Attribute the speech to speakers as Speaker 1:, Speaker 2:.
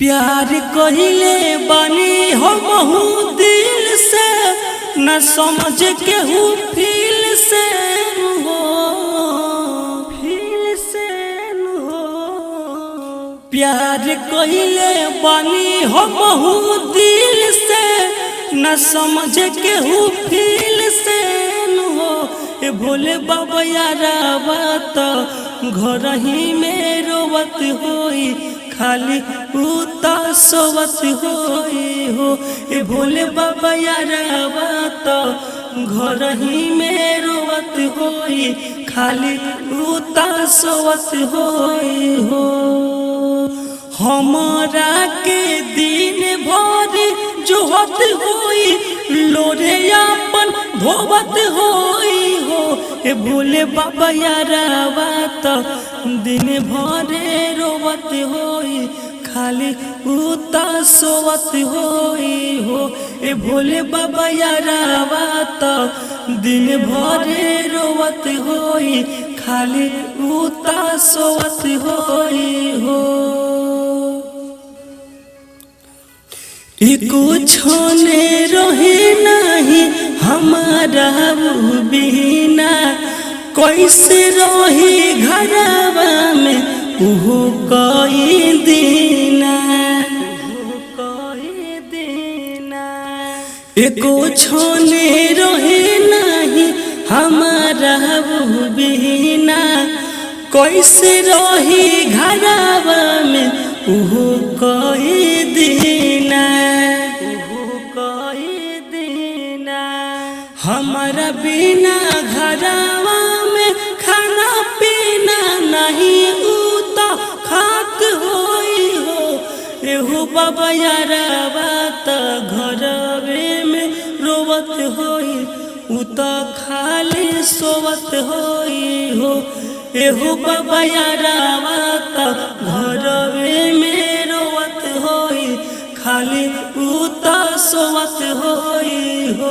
Speaker 1: प्यार कहिले बानी हो महू दिल से न समझ के हूँ फील से हो प्यार कहिले बानी हो महू दिल से न समझ के हूँ फील से हो ए भोले बाबा यारा बात घर ही में रोवत होई खाली उता सोवत होई हो ए भोले बाबा यारा बात घर ही में रोवत होई खाली उता सोवत होई हो हमारा के दिन भर जोहत होई लोरे अपन धोवत होई हो ए भोले बाबा यारा बात दिन भरे रोवत होई खाली उता सोवत होई हो ए भोले बाबा यारा बात दिन भरे रोवत होई खाली उता सोवत होई हो एको छोने रहे नहीं हमारा बिना कैसे रही घरवा में उहो कई दीना एको छोने रहे नहीं हमारा बिना कैसे रही घरवा में उहो कई दीना हमारा बिना घरवा में खाना पीना नहीं उता खात होई हो एहू बाबा यारा बात घरवे में रोवत होई उता खाली सोवत होई हो एहू बाबा यारा बात घरवे में रोवत होई खाली उता सोवत होई हो।